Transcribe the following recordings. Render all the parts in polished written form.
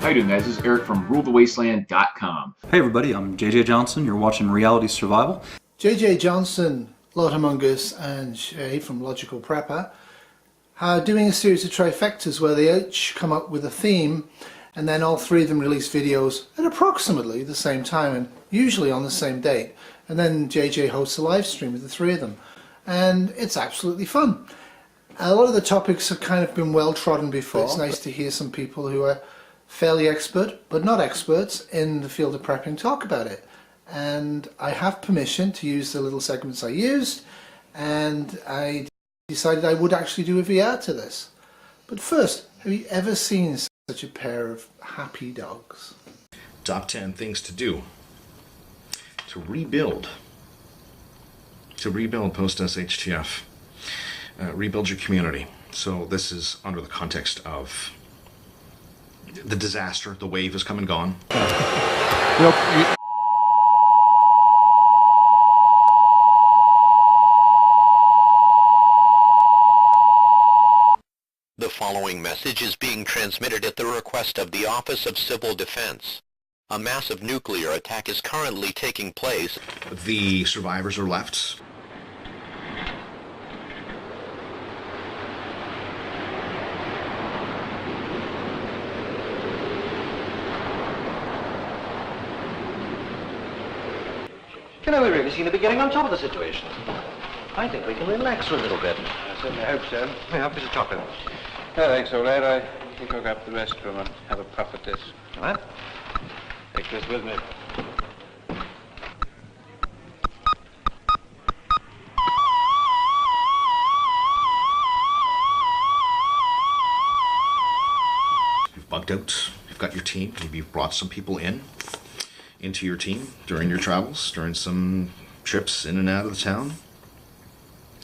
How you doing, guys? This is Eric from RuleTheWasteland.com. Hey everybody, I'm JJ Johnson. You're watching Reality Survival. JJ Johnson, LordHumungus, and Shay from Logical Prepper are doing a series of trifectas where they each come up with a theme and then all three of them release videos at approximately the same time and usually on the same date. And then JJ hosts a live stream with the three of them. And it's absolutely fun. A lot of the topics have kind of been well trodden before. It's nice to hear some people who are fairly expert, but not experts, in the field of prepping talk about it. And I have permission to use the little segments I used, and I decided I would actually do a VR to this. But first, have you ever seen such a pair of happy dogs? Top 10 things to do to rebuild post SHTF. Rebuild your community. So this is under the context of the disaster. The wave has come and gone. The following message is being transmitted at the request of the Office of Civil Defense. A massive nuclear attack is currently taking place. The survivors are left. You know, we're really seem to be getting on top of the situation. I think we can relax for a little bit. I certainly hope so. May I have a piece of chocolate? No, thanks, old lad. I think I'll go up to the restroom and have a puff at this. All right. Take this with me. You've bugged out. You've got your team. Maybe you've brought some people into your team during your travels, during some trips in and out of the town.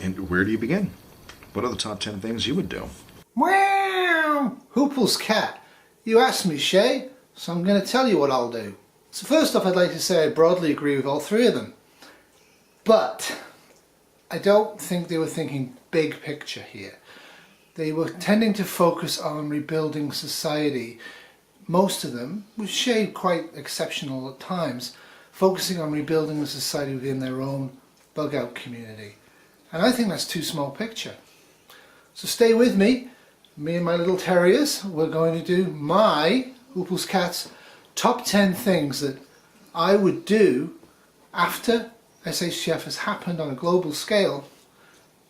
And where do you begin? What are the top 10 things you would do? Wow! Huples cat. You asked me, Shay, so I'm going to tell you what I'll do. So first off, I'd like to say I broadly agree with all three of them. But I don't think they were thinking big picture here. They were tending to focus on rebuilding society. Most of them, with Shay quite exceptional at times, focusing on rebuilding the society within their own bug out community. And I think that's too small picture. So stay with me. Me and my little terriers, we're going to do my Huples Cat's top 10 things that I would do after SHTF has happened on a global scale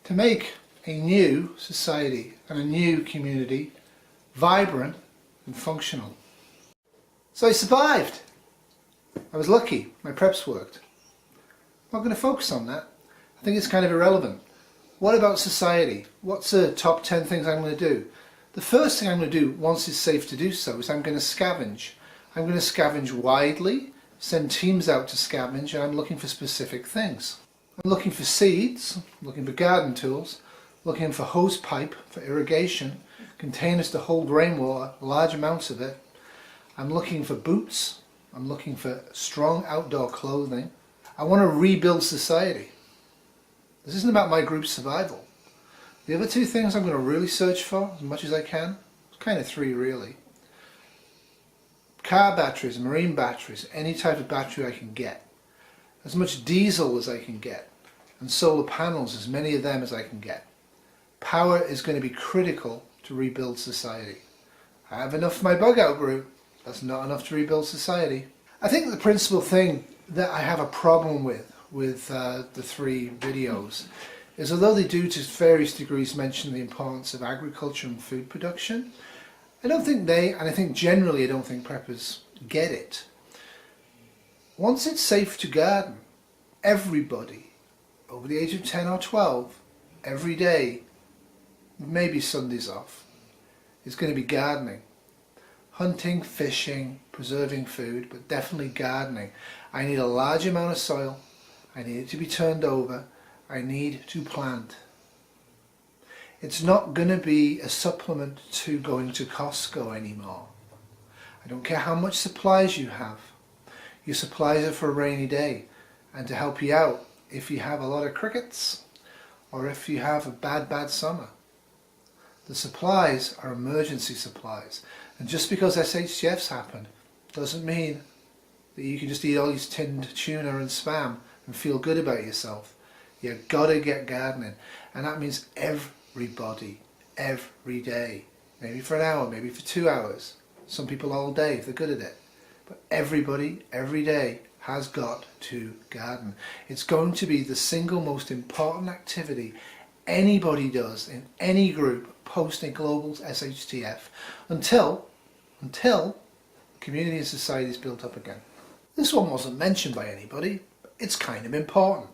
to make a new society and a new community vibrant and functional. So I survived. I was lucky. My preps worked. I'm not going to focus on that. I think it's kind of irrelevant. What about society? What's the top 10 things I'm going to do? The first thing I'm going to do, once it's safe to do so, is I'm going to scavenge. I'm going to scavenge widely, send teams out to scavenge, and I'm looking for specific things. I'm looking for seeds, I'm looking for garden tools, looking for hose pipe for irrigation, containers to hold rainwater, large amounts of it. I'm looking for boots. I'm looking for strong outdoor clothing. I want to rebuild society. This isn't about my group's survival. The other two things I'm going to really search for as much as I can, it's kind of three really. Car batteries, marine batteries, any type of battery I can get. As much diesel as I can get. And solar panels, as many of them as I can get. Power is going to be critical to rebuild society. I have enough for my bug out group. That's not enough to rebuild society. I think the principal thing that I have a problem with the three videos is, although they do to various degrees mention the importance of agriculture and food production, I don't think they, and I think generally I don't think preppers get it. Once it's safe to garden, everybody over the age of 10 or 12, every day, maybe Sundays off, is going to be gardening. Hunting, fishing, preserving food, but definitely gardening. I need a large amount of soil. I need it to be turned over. I need to plant. It's not going to be a supplement to going to Costco anymore. I don't care how much supplies you have. Your supplies are for a rainy day and to help you out if you have a lot of crickets or if you have a bad summer. The supplies are emergency supplies. And just because SHTFs happen doesn't mean that you can just eat all these tinned tuna and spam and feel good about yourself. You've got to get gardening, and that means everybody, every day. Maybe for an hour, maybe for 2 hours. Some people all day if they're good at it. But everybody, every day, has got to garden. It's going to be the single most important activity anybody does in any group post a global SHTF until community and society is built up again. This one wasn't mentioned by anybody, but it's kind of important.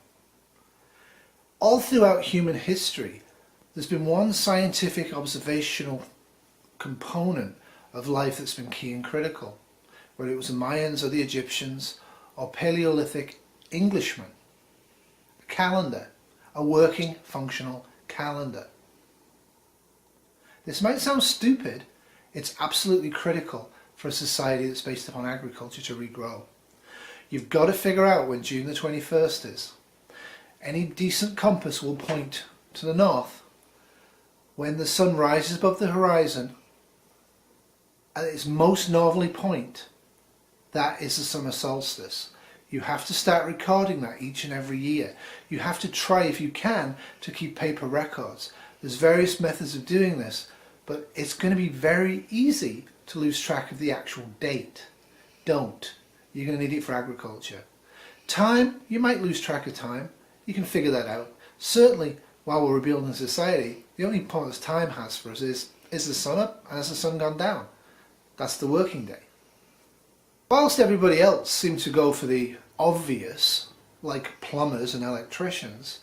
All throughout human history, there's been one scientific observational component of life that's been key and critical, whether it was the Mayans or the Egyptians or Paleolithic Englishmen. A calendar, a working, functional calendar. This might sound stupid, it's absolutely critical for a society that's based upon agriculture to regrow. You've got to figure out when June the 21st is. Any decent compass will point to the north. When the sun rises above the horizon, at its most northerly point, that is the summer solstice. You have to start recording that each and every year. You have to try, if you can, to keep paper records. There's various methods of doing this, but it's going to be very easy to lose track of the actual date. Don't. You're going to need it for agriculture. Time, you might lose track of time. You can figure that out. Certainly, while we're rebuilding society, the only importance time has for us is the sun up and has the sun gone down? That's the working day. Whilst everybody else seems to go for the obvious, like plumbers and electricians,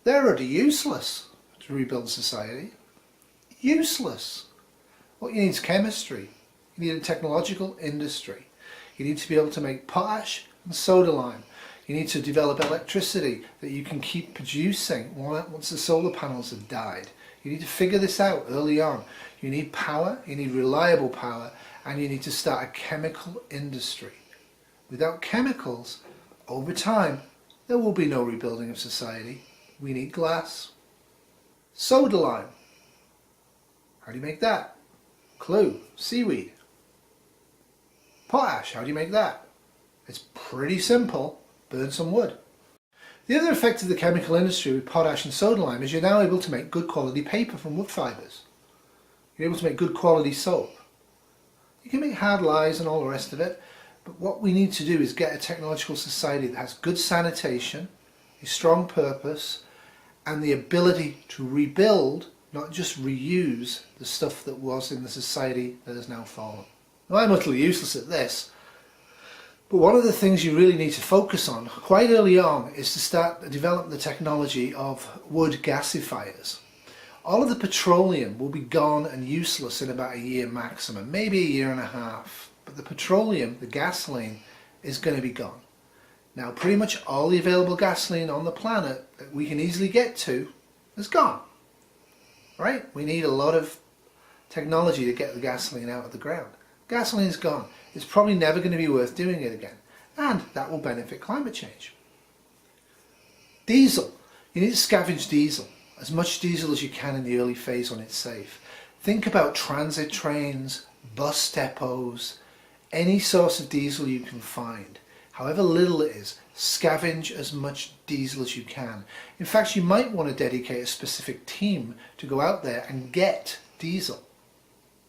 they're utterly useless to rebuild society. Useless. What you need is chemistry. You need a technological industry. You need to be able to make potash and soda lime. You need to develop electricity that you can keep producing once the solar panels have died. You need to figure this out early on. You need power, you need reliable power, and you need to start a chemical industry. Without chemicals, over time, there will be no rebuilding of society. We need glass. Soda lime. How do you make that? Clue, seaweed. Potash, how do you make that? It's pretty simple. Burn some wood. The other effect of the chemical industry with potash and soda lime is you're now able to make good quality paper from wood fibres. You're able to make good quality soap. You can make hard lies and all the rest of it, but what we need to do is get a technological society that has good sanitation, a strong purpose, and the ability to rebuild, not just reuse, the stuff that was in the society that has now fallen. Now, I'm utterly useless at this, but one of the things you really need to focus on quite early on is to start developing the technology of wood gasifiers. All of the petroleum will be gone and useless in about a year maximum, maybe a year and a half. But the petroleum, the gasoline, is going to be gone. Now pretty much all the available gasoline on the planet that we can easily get to is gone. Right? We need a lot of technology to get the gasoline out of the ground. Gasoline is gone. It's probably never going to be worth doing it again. And that will benefit climate change. Diesel. You need to scavenge diesel. As much diesel as you can in the early phase when it's safe. Think about transit trains, bus depots, any source of diesel you can find. However little it is, scavenge as much diesel as you can. In fact, you might want to dedicate a specific team to go out there and get diesel.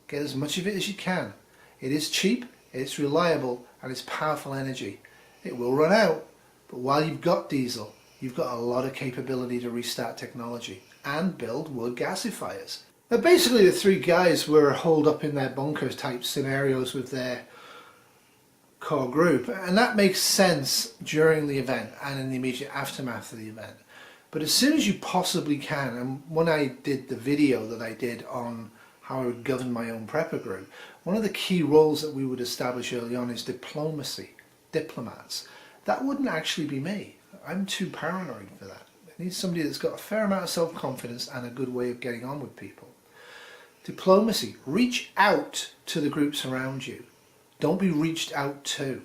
Get as much of it as you can. It is cheap, it's reliable, and it's powerful energy. It will run out, but while you've got diesel, you've got a lot of capability to restart technology and build wood gasifiers. Now basically the three guys were holed up in their bunker type scenarios with their core group, and that makes sense during the event and in the immediate aftermath of the event. But as soon as you possibly can, and when I did the video that I did on how I would govern my own prepper group, one of the key roles that we would establish early on is diplomacy, diplomats. That wouldn't actually be me. I'm too paranoid for that. I need somebody that's got a fair amount of self-confidence and a good way of getting on with people. Diplomacy. Reach out to the groups around you. Don't be reached out to.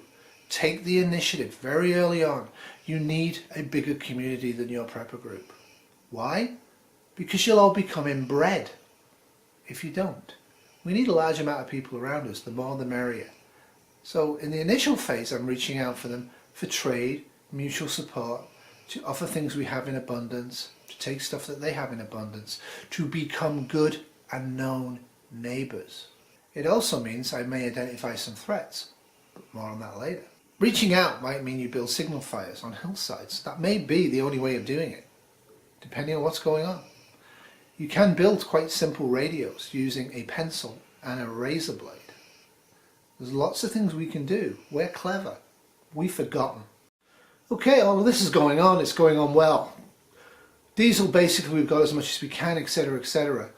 Take the initiative very early on. You need a bigger community than your prepper group. Why? Because you'll all become inbred if you don't. We need a large amount of people around us, the more the merrier. So in the initial phase, I'm reaching out for them for trade, mutual support, to offer things we have in abundance, to take stuff that they have in abundance, to become good and known neighbours. It also means I may identify some threats, but more on that later. Reaching out might mean you build signal fires on hillsides. That may be the only way of doing it, depending on what's going on. You can build quite simple radios using a pencil and a razor blade. There's lots of things we can do. We're clever. We've forgotten. Okay, all of this is going on. It's going on well. Diesel, basically, we've got as much as we can, etc., etc.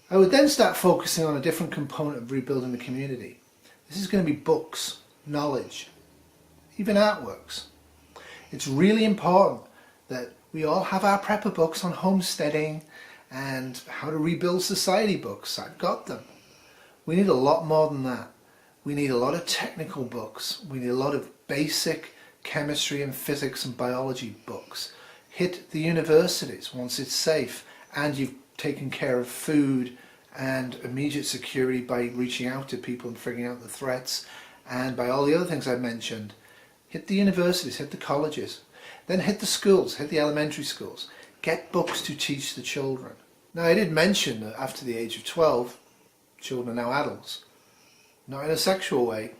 I would then start focusing on a different component of rebuilding the community. This is going to be books, knowledge, even artworks. It's really important that we all have our prepper books on homesteading and how to rebuild society books. I've got them. We need a lot more than that. We need a lot of technical books. We need a lot of basic chemistry and physics and biology books. Hit the universities once it's safe and you've taken care of food and immediate security by reaching out to people and figuring out the threats, and by all the other things I mentioned. Hit the universities, hit the colleges, then hit the schools, hit the elementary schools. Get books to teach the children. Now, I did mention that after the age of 12, children are now adults. Not in a sexual way,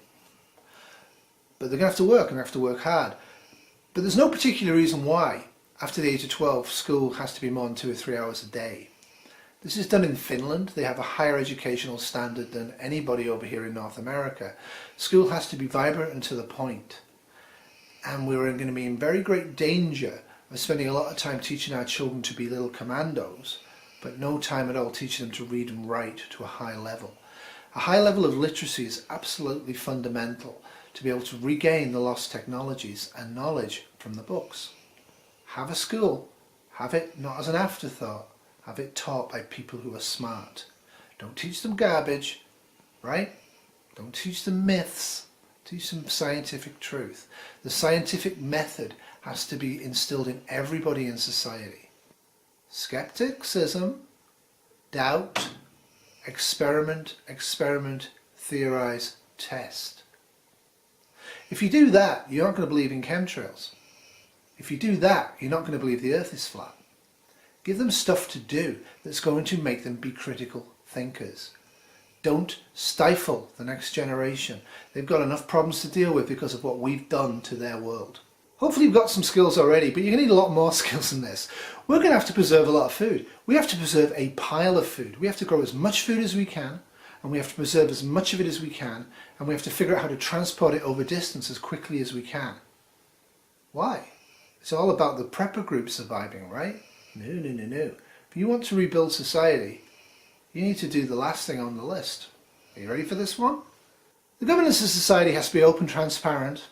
but they're going to have to work, and they have to work hard. But there's no particular reason why, after the age of 12, school has to be more than 2 or 3 hours a day. This is done in Finland. They have a higher educational standard than anybody over here in North America. School has to be vibrant and to the point. And we're going to be in very great danger of spending a lot of time teaching our children to be little commandos, but no time at all teaching them to read and write to a high level. A high level of literacy is absolutely fundamental to be able to regain the lost technologies and knowledge from the books. Have a school. Have it not as an afterthought. Have it taught by people who are smart. Don't teach them garbage, right? Don't teach them myths. Teach them scientific truth. The scientific method has to be instilled in everybody in society. Skepticism, doubt, experiment, theorize, test. If you do that, you're not going to believe in chemtrails. If you do that, you're not going to believe the earth is flat. Give them stuff to do that's going to make them be critical thinkers. Don't stifle the next generation. They've got enough problems to deal with because of what we've done to their world. Hopefully you've got some skills already, but you're going to need a lot more skills than this. We're going to have to preserve a lot of food. We have to preserve a pile of food. We have to grow as much food as we can, and we have to preserve as much of it as we can, and we have to figure out how to transport it over distance as quickly as we can. Why? It's all about the prepper group surviving, right? No. If you want to rebuild society, you need to do the last thing on the list. Are you ready for this one? The governance of society has to be open, transparent,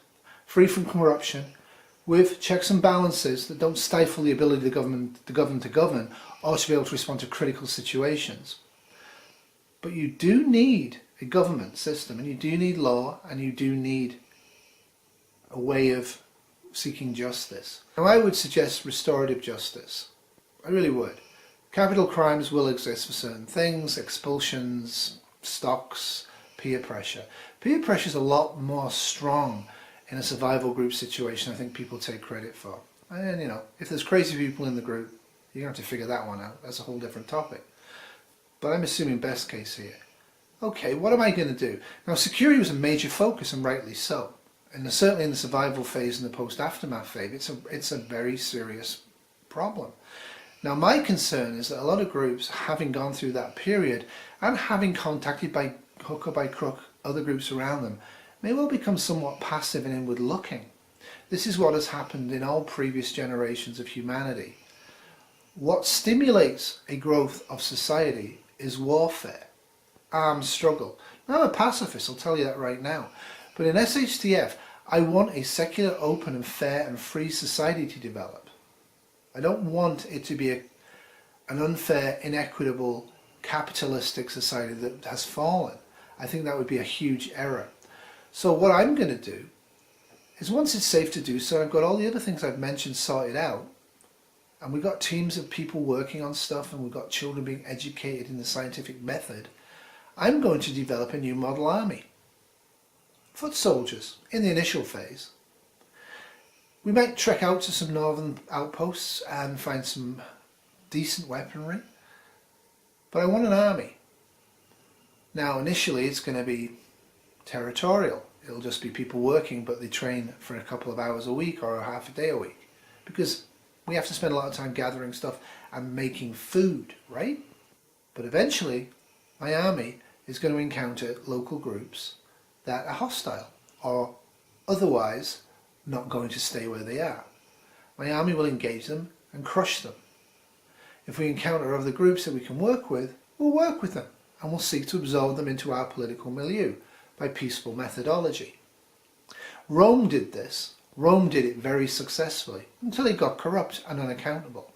free from corruption, with checks and balances that don't stifle the ability of the government to govern or to be able to respond to critical situations. But you do need a government system, and you do need law, and you do need a way of seeking justice. Now, I would suggest restorative justice. I really would. Capital crimes will exist for certain things, expulsions, stocks, peer pressure. Peer pressure is a lot more strong in a survival group situation I think people take credit for. And you know, if there's crazy people in the group, you're going to have to figure that one out. That's a whole different topic. But I'm assuming best case here. Okay, what am I going to do? Now, security was a major focus, and rightly so. And certainly in the survival phase and the post-aftermath phase, it's a very serious problem. Now, my concern is that a lot of groups, having gone through that period and having contacted by hook or by crook other groups around them, may well become somewhat passive and inward looking. This is what has happened in all previous generations of humanity. What stimulates a growth of society is warfare, armed struggle. Now, I'm a pacifist, I'll tell you that right now. But in SHTF, I want a secular, open and fair and free society to develop. I don't want it to be an unfair, inequitable, capitalistic society that has fallen. I think that would be a huge error. So what I'm going to do is, once it's safe to do so, I've got all the other things I've mentioned sorted out, and we've got teams of people working on stuff, and we've got children being educated in the scientific method, I'm going to develop a new model army. Foot soldiers in the initial phase. We might trek out to some northern outposts and find some decent weaponry, but I want an army. Now initially it's going to be territorial. It'll just be people working, but they train for a couple of hours a week or a half a day a week, because we have to spend a lot of time gathering stuff and making food, right? But eventually my army is going to encounter local groups that are hostile or otherwise not going to stay where they are. My army will engage them and crush them. If we encounter other groups that we can work with, we'll work with them and we'll seek to absorb them into our political milieu by peaceful methodology. Rome did this. Rome did it very successfully until it got corrupt and unaccountable.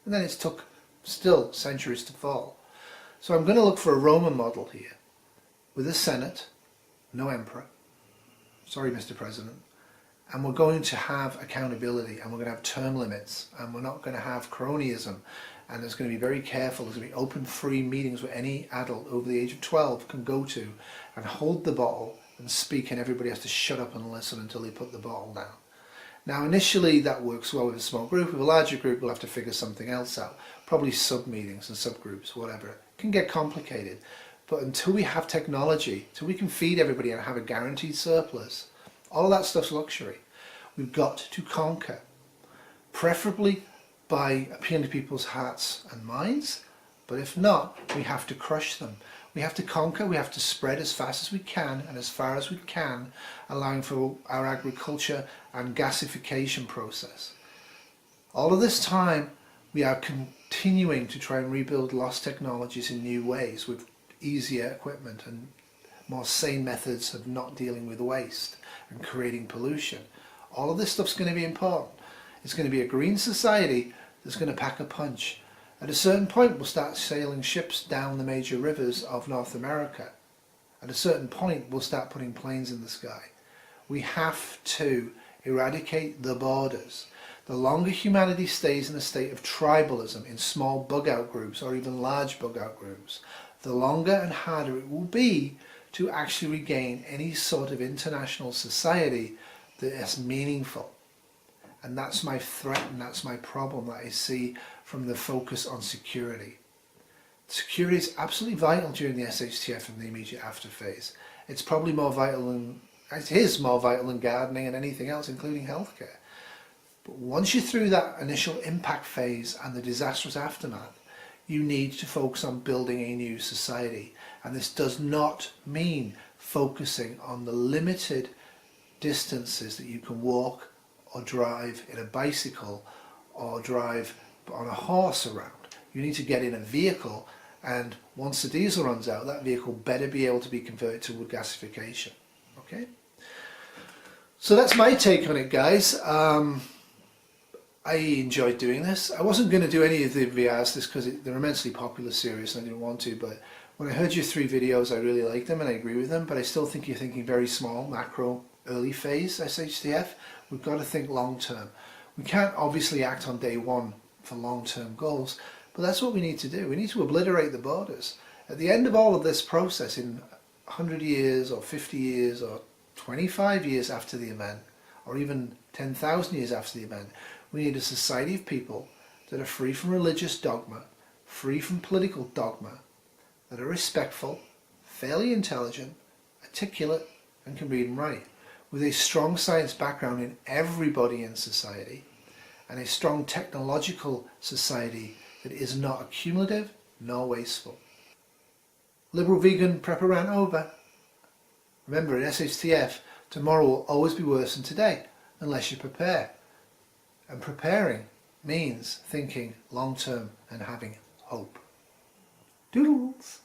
And then it took still centuries to fall. So I'm going to look for a Roman model here with a Senate, no emperor, sorry Mr. President, and we're going to have accountability and we're going to have term limits and we're not going to have cronyism, and there's going to be very careful. There's going to be open free meetings where any adult over the age of 12 can go to and hold the bottle and speak, and everybody has to shut up and listen until they put the bottle down. Now initially that works well with a small group. With a larger group we'll have to figure something else out, probably sub-meetings and subgroups, whatever. It can get complicated, but until we have technology, till we can feed everybody and have a guaranteed surplus, all of that stuff's luxury. We've got to conquer, preferably by appealing to people's hearts and minds, but if not, we have to crush them. We have to conquer, we have to spread as fast as we can and as far as we can, allowing for our agriculture and gasification process. All of this time we are continuing to try and rebuild lost technologies in new ways with easier equipment and more sane methods of not dealing with waste and creating pollution. All of this stuff's going to be important. It's going to be a green society that's going to pack a punch. At a certain point we'll start sailing ships down the major rivers of North America. At a certain point we'll start putting planes in the sky. We have to eradicate the borders. The longer humanity stays in a state of tribalism in small bug-out groups or even large bug-out groups, the longer and harder it will be to actually regain any sort of international society that is meaningful. And that's my threat and that's my problem that I see from the focus on security. Security is absolutely vital during the SHTF and the immediate after phase. It's probably more vital than, it is more vital than gardening and anything else, including healthcare. But once you're through that initial impact phase and the disastrous aftermath, you need to focus on building a new society. And this does not mean focusing on the limited distances that you can walk or drive in a bicycle or drive on a horse around. You need to get in a vehicle, and once the diesel runs out, that vehicle better be able to be converted to wood gasification. Okay? So that's my take on it, guys. I enjoyed doing this. I wasn't going to do any of the VRs this because they're immensely popular series and I didn't want to, but when I heard your 3 videos I really liked them and I agree with them, but I still think you're thinking very small, macro, early phase SHTF. We've got to think long term. We can't obviously act on day one for long term goals, but that's what we need to do. We need to obliterate the borders. At the end of all of this process, in 100 years or 50 years or 25 years after the event, or even 10,000 years after the event, we need a society of people that are free from religious dogma, free from political dogma, that are respectful, fairly intelligent, articulate, and can read and write, with a strong science background in everybody in society, and a strong technological society that is not accumulative nor wasteful. Liberal vegan prepper rant over. Remember, in SHTF, tomorrow will always be worse than today, unless you prepare. And preparing means thinking long term and having hope. Doodles!